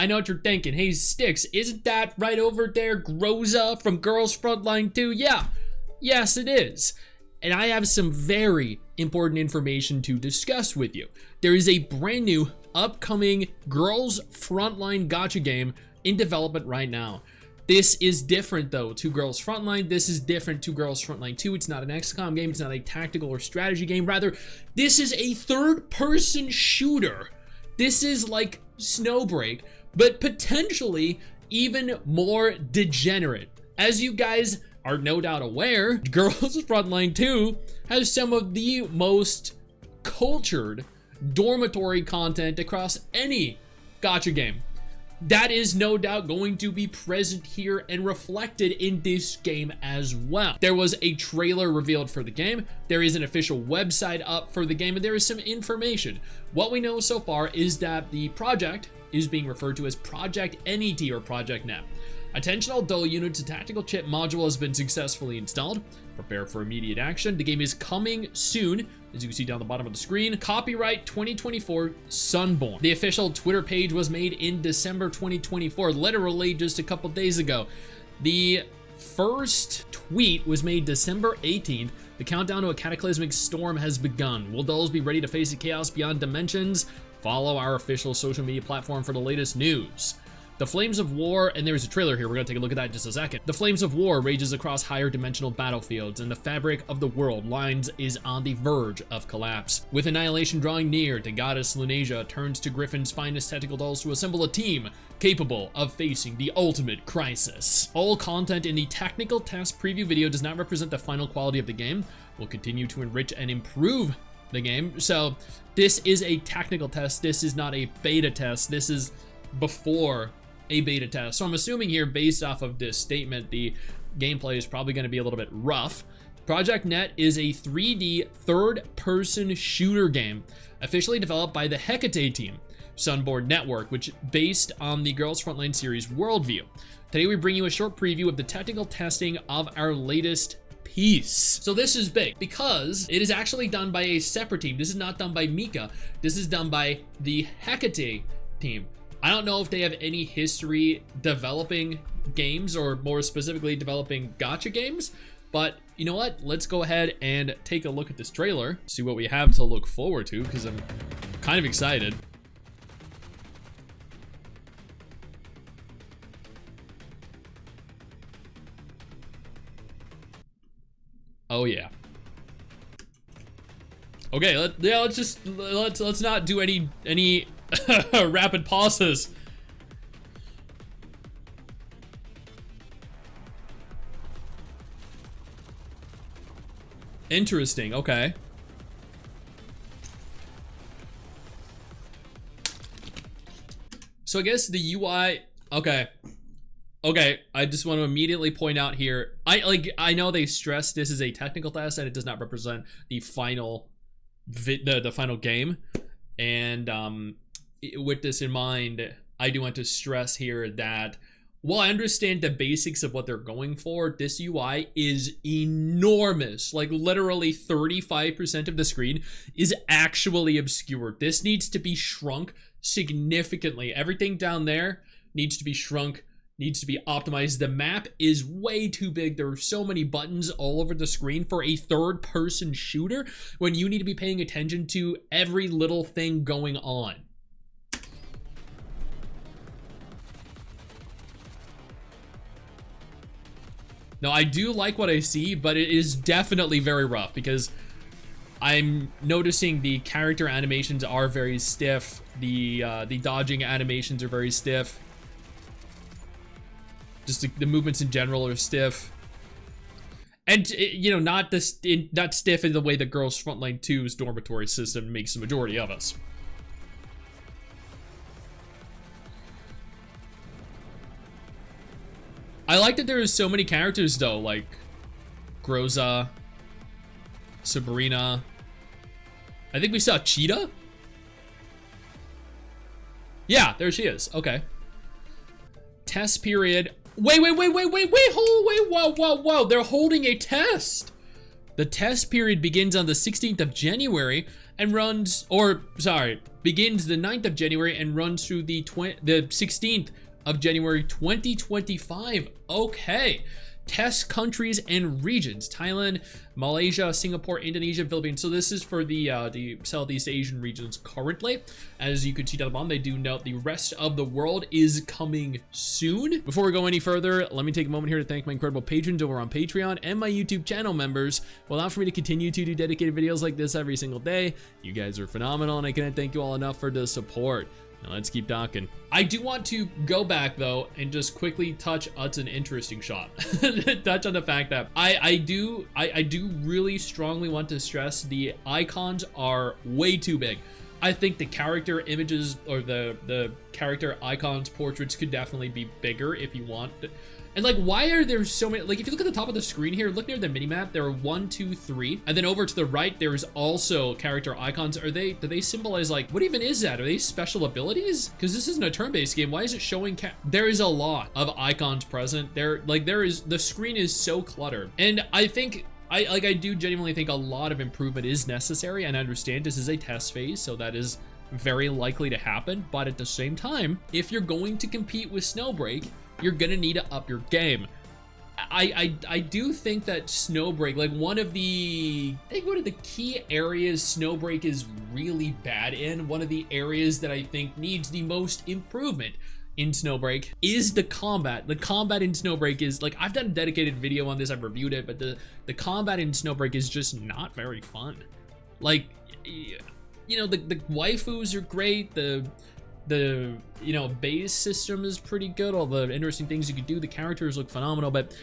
I know what you're thinking. Hey, Stix, isn't that right over there Groza from Girls Frontline 2? Yeah, yes it is. And I have some very important information to discuss with you. There is a brand new upcoming Girls Frontline gacha game in development right now. This is different though to Girls Frontline. This is different to Girls Frontline 2. It's not an XCOM game. It's not a tactical or strategy game. Rather, this is a third-person shooter. This is like Snowbreak, but potentially even more degenerate. As you guys are no doubt aware, Girls Frontline 2 has some of the most cultured dormitory content across any gacha game. That is no doubt going to be present here and reflected in this game as well. There was a trailer revealed for the game, there is an official website up for the game, and there is some information. What we know so far is that the project is being referred to as Project NET or Project NET. Attention all dull units, a tactical chip module has been successfully installed. Prepare for immediate action. The game is coming soon, as you can see down the bottom of the screen. Copyright 2024 Sunborn. The official Twitter page was made in December 2024, literally just a couple days ago. The first tweet was made December 18th. The countdown to a cataclysmic storm has begun. Will dolls be ready to face the chaos beyond dimensions? Follow our official social media platform for the latest news. The flames of war, and there's a trailer here, we're gonna take a look at that in just a second. The flames of war rages across higher dimensional battlefields, and the fabric of the world lines is on the verge of collapse. With annihilation drawing near, the goddess Lunasia turns to Griffin's finest tactical dolls to assemble a team capable of facing the ultimate crisis. All content in the technical test preview video does not represent the final quality of the game. We'll continue to enrich and improve the game. So this is a technical test. This is not a beta test. This is before a beta test. So I'm assuming here, based off of this statement, the gameplay is probably going to be a little bit rough. Project NET is a 3D third-person shooter game officially developed by the Hugeeeee team, Sunboard Network, which based on the Girls Frontline series worldview. Today we bring you a short preview of the technical testing of our latest piece. So this is big because it is actually done by a separate team. This is not done by Mika. This is done by the Hugeeeee team. I don't know if they have any history developing games, or more specifically developing gacha games, but you know what? Let's go ahead and take a look at this trailer, see what we have to look forward to, because I'm kind of excited. Oh yeah. Okay, let's not do any rapid pauses. Interesting, okay. So I guess the UI, okay, I just want to immediately point out here, I know they stress this is a technical test and it does not represent the final the final game, and with this in mind, I do want to stress here that while I understand the basics of what they're going for, this UI is enormous. Like literally 35% of the screen is actually obscured. This needs to be shrunk significantly. Everything down there needs to be shrunk, needs to be optimized. The map is way too big. There are so many buttons all over the screen for a third-person shooter when you need to be paying attention to every little thing going on. Now, I do like what I see, but it is definitely very rough because I'm noticing the character animations are very stiff. The dodging animations are very stiff. Just the movements in general are stiff. And, you know, not stiff in the way that Girls Frontline 2's dormitory system makes the majority of us. I like that there is so many characters though, like Groza, Sabrina. I think we saw Cheetah. Yeah, there she is. Okay. Test period. Wait, whoa. They're holding a test. The test period begins on the 16th of January and begins the 9th of January and runs through the 16th of January 2025. Okay. Test countries and regions: Thailand, Malaysia, Singapore, Indonesia, Philippines. So this is for the Southeast Asian regions currently. As you can see down the bottom, they do note the rest of the world is coming soon. Before we go any further, let me take a moment here to thank my incredible patrons over on Patreon and my YouTube channel members who allow for me to continue to do dedicated videos like this every single day. You guys are phenomenal, and I can't thank you all enough for the support. Now let's keep talking. I do want to go back though and just quickly touch on an interesting shot. Touch on the fact that I do really strongly want to stress the icons are way too big. I think the character images or the character icons portraits could definitely be bigger if you want. And like, why are there so many? Like, if you look at the top of the screen here, look near the minimap, there are 1, 2, 3, and then over to the right, there's also character icons. Do they symbolize, like, what even is that? Are they special abilities? Because this isn't a turn-based game. Why is it showing? There is a lot of icons present. The screen is so cluttered, and I think. I do genuinely think a lot of improvement is necessary, and I understand this is a test phase, so that is very likely to happen. But at the same time, if you're going to compete with Snowbreak, you're gonna need to up your game. I do think that Snowbreak, like one of the key areas Snowbreak is really bad in, one of the areas that I think needs the most improvement in Snowbreak is the combat. The combat in Snowbreak is, like, I've done a dedicated video on this, I've reviewed it, but the combat in Snowbreak is just not very fun. Like, you know, the waifus are great, the base system is pretty good, all the interesting things you could do, the characters look phenomenal, but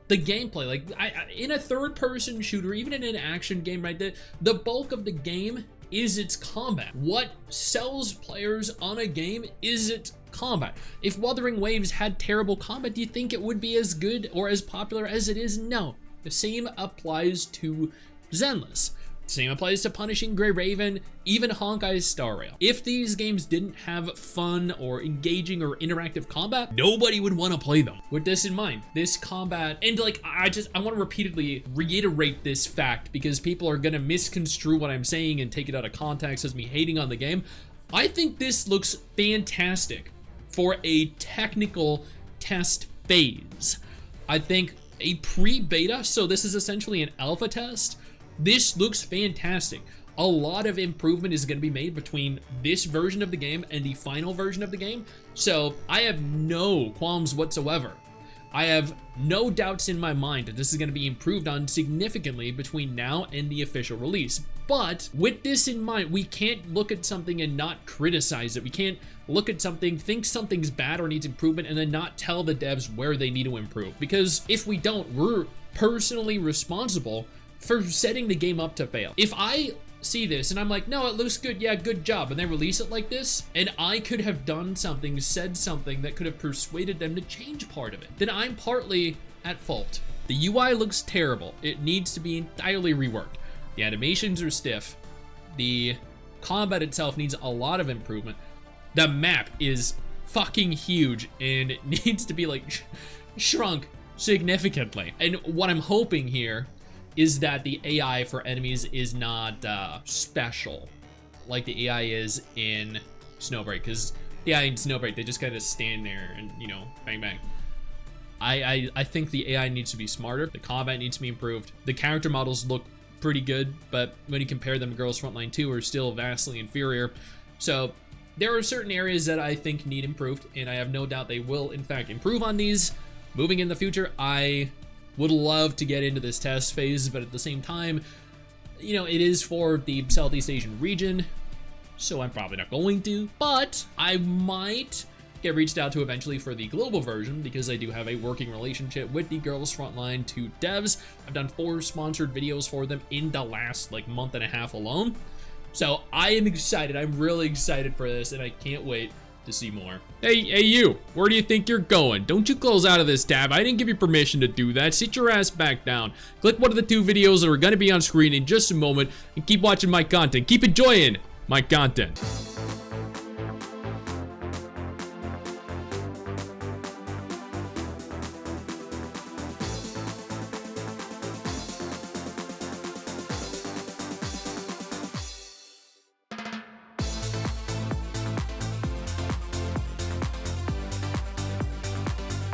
the gameplay, like, in a third-person shooter, even in an action game, right, the bulk of the game is its combat. What sells players on a game is its combat. If Wuthering Waves had terrible combat, do you think it would be as good or as popular as it is? No. The same applies to Zenless. Same applies to Punishing Grey Raven, even Honkai's Star Rail. If these games didn't have fun or engaging or interactive combat, nobody would want to play them. With this in mind, this combat, and like, I want to repeatedly reiterate this fact because people are gonna misconstrue what I'm saying and take it out of context as me hating on the game. I think this looks fantastic for a technical test phase. I think a pre-beta, so this is essentially an alpha test, this looks fantastic. A lot of improvement is going to be made between this version of the game and the final version of the game, so I have no qualms whatsoever. I have no doubts in my mind that this is going to be improved on significantly between now and the official release. But with this in mind, we can't look at something and not criticize it. We can't look at something, think something's bad or needs improvement, and then not tell the devs where they need to improve. Because if we don't, we're personally responsible for setting the game up to fail. If I see this and I'm like, no, it looks good, yeah, good job, and they release it like this, and I could have done something, said something that could have persuaded them to change part of it, then I'm partly at fault. The UI looks terrible. It needs to be entirely reworked. The animations are stiff. The combat itself needs a lot of improvement. The map is fucking huge and it needs to be like shrunk significantly. And what I'm hoping here is that the AI for enemies is not special like the AI is in Snowbreak, because the AI in Snowbreak, they just kind of stand there and, you know, bang bang. I think the AI needs to be smarter. The combat needs to be improved. The character models look pretty good, but when you compare them to Girls Frontline 2, are still vastly inferior. So there are certain areas that I think need improved, and I have no doubt they will in fact improve on these moving in the future. I would love to get into this test phase, but at the same time, you know, it is for the Southeast Asian region, so I'm probably not going to, but I might get reached out to eventually for the global version, because I do have a working relationship with the Girls Frontline 2 devs. I've done 4 sponsored videos for them in the last like month and a half alone. So I am excited. I'm really excited for this, and I can't wait to see more. Hey you, where do you think you're going? Don't you close out of this tab. I didn't give you permission to do that. Sit your ass back down. Click one of the 2 videos that are going to be on screen in just a moment, and keep watching my content. Keep enjoying my content.